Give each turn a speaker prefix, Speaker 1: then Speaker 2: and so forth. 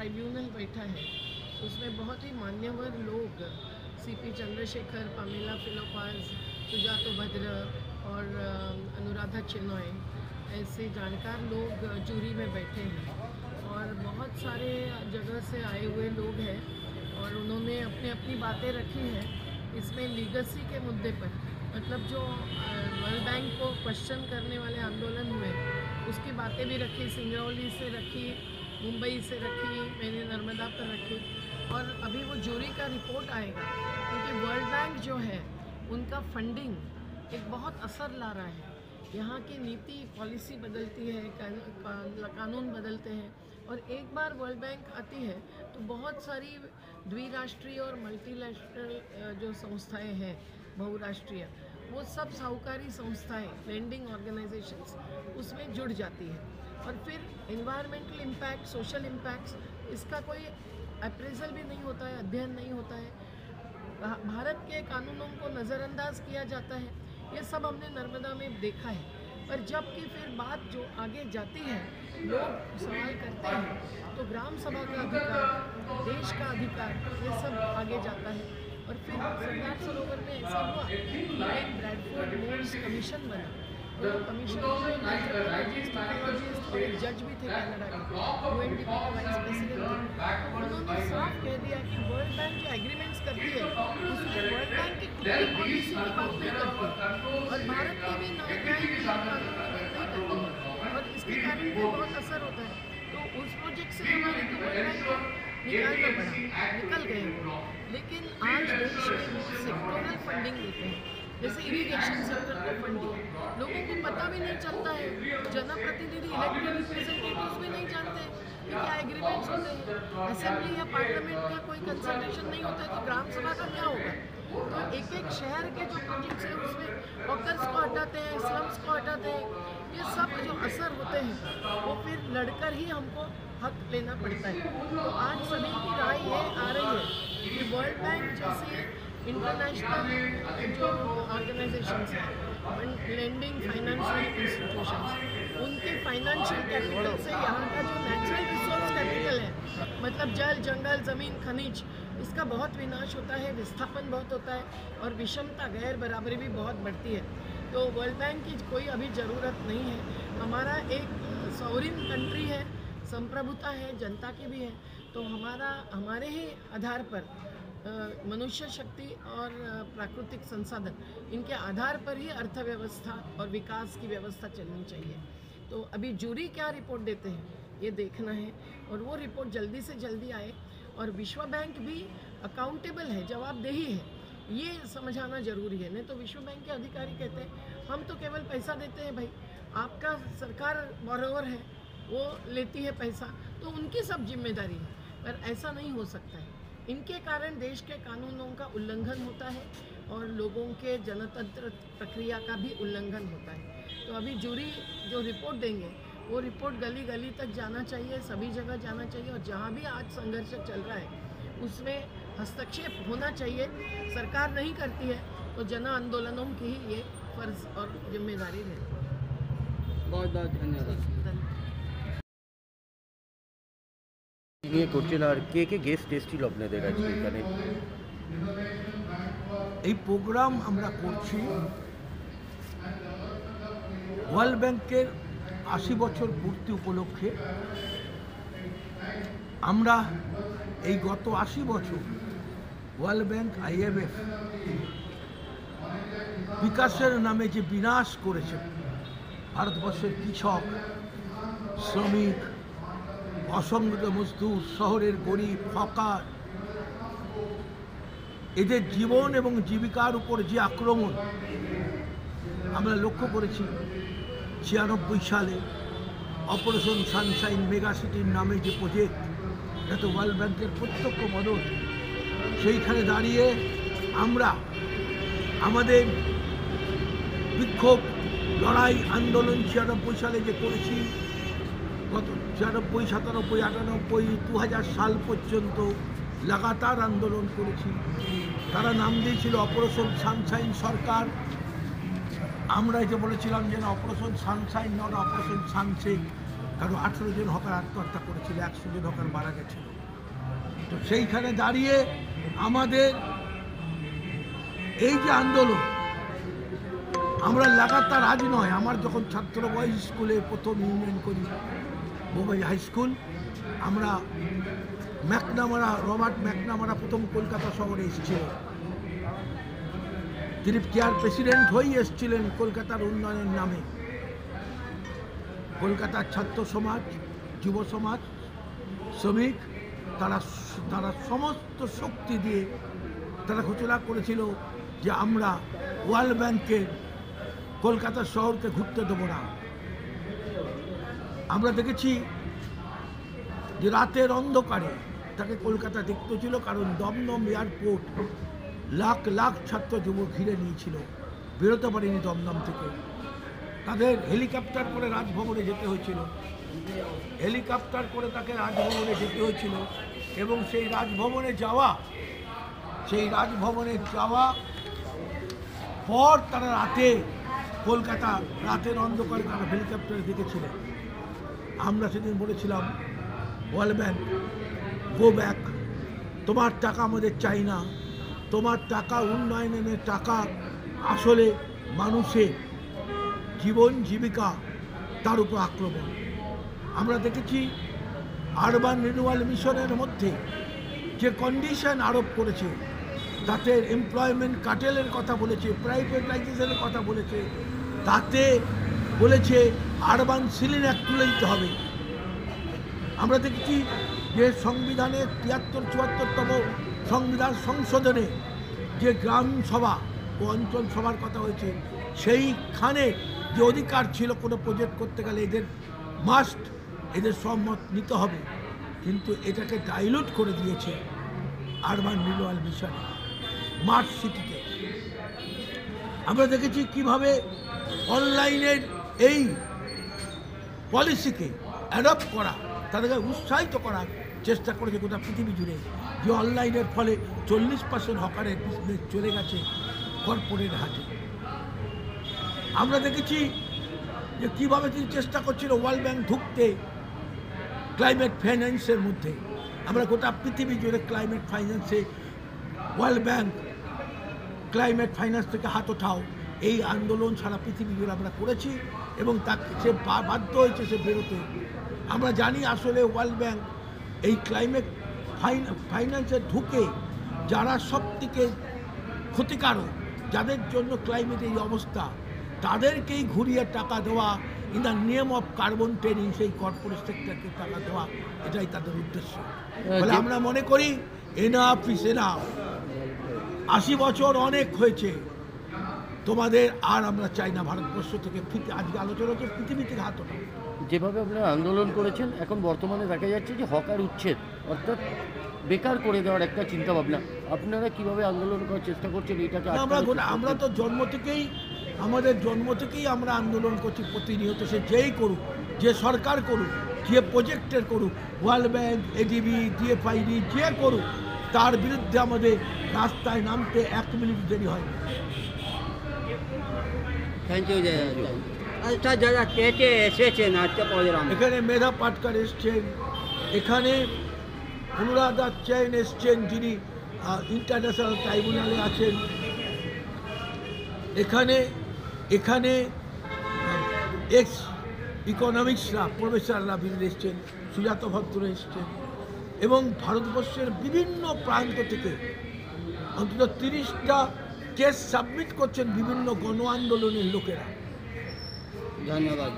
Speaker 1: Tribunal बैठा है, उसमें बहुत ही मान्यवर लोग सीपी चंद्रशेखर, पामेला फिलोपाज, सुजातो भद्र और अनुराधा चिनॉय ऐसे जानकार लोग जूरी में बैठे हैं और बहुत सारे जगह से आए हुए लोग हैं और उन्होंने अपनी अपनी बातें रखी हैं। इसमें लीगेसी के मुद्दे पर, मतलब जो वर्ल्ड बैंक को क्वेश्चन करने वाले आंदोलन हुए उसकी बातें भी रखी, सिंगरौली से रखी, मुंबई से रखी, मैंने नर्मदा पर रखी। और अभी वो जूरी का रिपोर्ट आएगा क्योंकि वर्ल्ड बैंक जो है उनका फंडिंग एक बहुत असर ला रहा है। यहाँ की नीति पॉलिसी बदलती है, कानून बदलते हैं और एक बार वर्ल्ड बैंक आती है तो बहुत सारी द्विराष्ट्रीय और मल्टीलैटरल जो संस्थाएं हैं बहुराष्ट्रीय, वो सब साहूकारी संस्थाएं, लेंडिंग ऑर्गेनाइजेशंस उसमें जुड़ जाती है और फिर एनवायरमेंटल इम्पैक्ट, सोशल इम्पैक्ट्स, इसका कोई अप्रेजल भी नहीं होता है, अध्ययन नहीं होता है। भारत के कानूनों को नज़रअंदाज किया जाता है। ये सब हमने नर्मदा में देखा है। पर जबकि फिर बात जो आगे जाती है, लोग सवाल करते हैं तो ग्राम सभा का अधिकार, देश का अधिकार, ये सब आगे जाता है। और फिर सरदार सरोवर में ऐसा हुआ कि एक ब्रैडफोर्ड मोर्स कमीशन बना। वो कमीशन और एक जज भी थे कनाडा के, UNDP के वाइस प्रेसिडेंट थे। उन्होंने साफ कह दिया कि वर्ल्ड बैंक जो एग्रीमेंट्स करती है उसमें वर्ल्ड बैंक की खुद की पॉलिसी की बात नहीं करती और भारत की भी न्यायिक कानून की बात नहीं करती है और इसके कारण भी बहुत असर होता है। तो उस प्रोजेक्ट से हमारे तो वर्ल्ड बैंक को निकालना पड़ा, निकल गए वो। लेकिन आज देश में सेक्टोरल फंडिंग देते हैं, जैसे इरिगेशन सेक्टर को फंडिंग, लोगों को पता भी नहीं चलता है। जनप्रतिनिधि, इलेक्टेड रिप्रेजेंटेटिव्स भी नहीं जानते कि क्या एग्रीमेंट्स होते हैं। असेंबली या पार्लियामेंट का कोई कंसल्टेशन नहीं होता है तो ग्राम सभा का क्या होगा। तो एक एक शहर के जो प्रोजेक्ट्स हैं उसमें वॉकर्स को हटाते हैं, स्लम्स को हटाते हैं, ये सब जो असर होते हैं वो फिर लड़कर ही हमको हक लेना पड़ता है। तो आज सभी की राय ये आ रही है कि वर्ल्ड बैंक जैसे इंटरनेशनल जो ऑर्गेनाइजेशंस हैं, लेंडिंग फाइनेंशियल इंस्टीट्यूशंस, उनके फाइनेंशियल कैपिटल से यहाँ का जो नेचुरल रिसोर्स कैपिटल है, मतलब जल, जंगल, ज़मीन, खनिज, इसका बहुत विनाश होता है, विस्थापन बहुत होता है और विषमता, गैर बराबरी भी बहुत बढ़ती है। तो वर्ल्ड बैंक की कोई अभी ज़रूरत नहीं है। हमारा एक सॉवरिन कंट्री है, संप्रभुता है, जनता की भी है, तो हमारे ही आधार पर मनुष्य शक्ति और प्राकृतिक संसाधन, इनके आधार पर ही अर्थव्यवस्था और विकास की व्यवस्था चलनी चाहिए। तो अभी जूरी क्या रिपोर्ट देते हैं ये देखना है और वो रिपोर्ट जल्दी से जल्दी आए और विश्व बैंक भी अकाउंटेबल है, जवाबदेही है, ये समझाना जरूरी है। नहीं तो विश्व बैंक के अधिकारी कहते हैं हम तो केवल पैसा देते हैं, भाई आपका सरकार बोरोवर है, वो लेती है पैसा, तो उनकी सब जिम्मेदारी है। पर ऐसा नहीं हो सकता है। इनके कारण देश के कानूनों का उल्लंघन होता है और लोगों के जनतंत्र प्रक्रिया का भी उल्लंघन होता है। तो अभी जूरी जो रिपोर्ट देंगे वो रिपोर्ट गली गली तक जाना चाहिए, सभी जगह जाना चाहिए और जहाँ भी आज संघर्ष चल रहा है उसमें हस्तक्षेप होना चाहिए। सरकार नहीं करती है तो जन आंदोलनों की ही ये फर्ज और जिम्मेदारी रहती है।
Speaker 2: बहुत बहुत धन्यवाद।
Speaker 3: নিয়ে করছেন আর কে কে গেস্ট এসেছিল আপনাদের আজকে এখানে?
Speaker 4: এই প্রোগ্রাম আমরা করছি ওয়ার্ল্ড ব্যাংকের 80 বছর পূর্তি উপলক্ষে। আমরা এই গত 80 বছর ওয়ার্ল্ড ব্যাংক, IMF বিকাশের নামে যে বিনাশ করেছে ভারতবর্ষের কৃষক, শ্রমিক, অসংগঠিত মজদুর, শহরের গরিব, হকার, এদের জীবন এবং জীবিকার উপর যে আক্রমণ আমরা লক্ষ্য করেছি 96 সালে অপারেশন সানশাইন মেগা সিটির নামে যে প্রজেক্ট, যাতে ওয়ার্ল্ড ব্যাংকের প্রত্যক্ষ মদত, সেইখানে দাঁড়িয়ে আমরা আমাদের বিক্ষোভ, লড়াই, আন্দোলন 96 সালে যে করেছি, গত 96, 97, 98, 2000 সাল পর্যন্ত লাগাতার আন্দোলন করেছি। তারা নাম দিয়েছিল অপারেশন সানশাইন সরকার। আমরা যে বলেছিলাম যে না, operation Sunshine not operation sunset, কারণ 18 জন হকার আত্মহত্যা করেছিল, 100 জন হকার মারা গেছিল। তো সেইখানে দাঁড়িয়ে আমাদের এই যে আন্দোলন, আমরা লাগাতার আজ নয়, আমার যখন ছাত্র বয়স স্কুলে প্রথম ইউনিয়ন করি বোম্বাই হাই স্কুল, আমরা রবার্ট ম্যাকনামারা প্রথম কলকাতা শহরে এসেছিল। তিনি চেয়ার প্রেসিডেন্ট হয়েই এসেছিলেন কলকাতার উন্নয়নের নামে। কলকাতার ছাত্র সমাজ, যুব সমাজ, শ্রমিক, তারা সমস্ত শক্তি দিয়ে তারা ঘোষণা করেছিল যে আমরা ওয়ার্ল্ড ব্যাংকের কলকাতা শহরকে ঘুরতে দেবো না। আমরা দেখেছি যে রাতের অন্ধকারে তাকে কলকাতা দেখতে ছিল, কারণ দমদম এয়ারপোর্ট লাখ লাখ ছাত্র যুবক ঘিরে নিয়েছিল, বেরোতে পারেনি দমদম থেকে। তাদের হেলিকপ্টার করে রাজভবনে যেতে হয়েছিল, হেলিকপ্টার করে তাকে রাজভবনে যেতে হয়েছিল। এবং সেই রাজভবনে যাওয়া পর তারা কলকাতা রাতের অন্ধকারে তারা হেলিকপ্টারে দেখেছিলেন। আমরা সেদিন বলেছিলাম, ওয়ার্ল্ড ব্যাংক গো ব্যাক, তোমার টাকা আমাদের চাই না, তোমার টাকা উন্নয়নের টাকা আসলে মানুষের জীবন জীবিকা তার উপর আক্রমণ। আমরা দেখেছি আরবান রিনিউয়াল মিশনের মধ্যে যে কন্ডিশন আরোপ করেছে, তাতে এমপ্লয়মেন্ট কার্টেলের কথা বলেছে, প্রাইভেটাইজেশনের কথা বলেছে, তাতে বলেছে আরবান সিলিং অ্যাক্ট তুলে দিতে হবে। আমরা দেখছি যে সংবিধানের 73-74তম সংবিধান সংশোধনে যে গ্রাম সভা ও অঞ্চল সভার কথা হয়েছে, সেইখানে যে অধিকার ছিল কোনো প্রজেক্ট করতে গেলে এদের সম্মত নিতে হবে, কিন্তু এটাকে ডাইলুট করে দিয়েছে আরবান রিনিউয়াল মিশনে স্মার্ট সিটিতে। আমরা দেখেছি কিভাবে অনলাইনের এই পলিসিকে অ্যাডপ্ট করা, তাদেরকে উৎসাহিত করার চেষ্টা করেছে গোটা পৃথিবী জুড়ে, যে অনলাইনের ফলে 40% হকারের বিজনেস চলে গেছে কর্পোরেট হাতে। আমরা দেখেছি যে কীভাবে তিনি চেষ্টা করছিল ওয়ার্ল্ড ব্যাংক ঢুকতে ক্লাইমেট ফাইন্যান্সের মধ্যে। আমরা গোটা পৃথিবী জুড়ে ক্লাইমেট ফাইন্যান্সে ওয়ার্ল্ড ব্যাংক ক্লাইমেট ফাইন্যান্স থেকে হাত ওঠাও, এই আন্দোলন সারা পৃথিবী জুড়ে আমরা করেছি এবং তাকে সে বাধ্য হয়েছে সে বেরোতে। আমরা জানি আসলে ওয়ার্ল্ড ব্যাংক এই ক্লাইমেট ফাইন্যান্সে ঢুকে যারা সব থেকে ক্ষতিকারক, যাদের জন্য ক্লাইমেট এই অবস্থা, তাদেরকেই ঘুরিয়ে টাকা দেওয়া, in the name of carbon trading, সেই কর্পোরেট সেক্টরকে টাকা দেওয়া, এটাই তাদের উদ্দেশ্য। ফলে আমরা মনে করি এনাফ ইজ এনাফ, 80 বছর অনেক হয়েছে, তোমাদের আর আমরা চাই না ভারতবর্ষ থেকে। আজকে আলোচনা হচ্ছে পৃথিবী থেকে হাত ওঠা।
Speaker 3: যেভাবে আপনারা আন্দোলন করেছেন, এখন বর্তমানে দেখা যাচ্ছে যে হকার উচ্ছেদ অর্থাৎ বেকার করে দেওয়ার একটা চিন্তা ভাবনা, আপনারা কিভাবে আন্দোলন করার চেষ্টা করছেন এটাকে?
Speaker 4: আমরা তো আমাদের জন্ম থেকেই আমরা আন্দোলন করছি প্রতিনিয়ত। সে যেই করুক, যে সরকার করুক, যে প্রজেক্টের করুক, ওয়ার্ল্ড ব্যাংক, এডিবি, ডিএফআইডি যে করুক, তার বিরুদ্ধে আমাদের রাস্তায় নামতে 1 মিনিট দেরি হয় না।
Speaker 2: Thank you. আচ্ছা, যারা কে এসেছেন আজকে প্রোগ্রাম,
Speaker 4: এখানে মেধা পাটকার এসছেন, এখানে অনুরাধা চেন এসছেন, যিনি ইন্টারন্যাশনাল ট্রাইব্যুনালে আছেন, এখানে এক্স ইকোনমিক্সরা প্রফেসররা বিভিন্ন এসছেন, সুজাত ভদ্র এসছেন, এবং ভারতবর্ষের বিভিন্ন প্রান্ত থেকে অন্তত 30টা কেস সাবমিট করছেন বিভিন্ন গণ আন্দোলনের লোকেরা।
Speaker 2: ধন্যবাদ।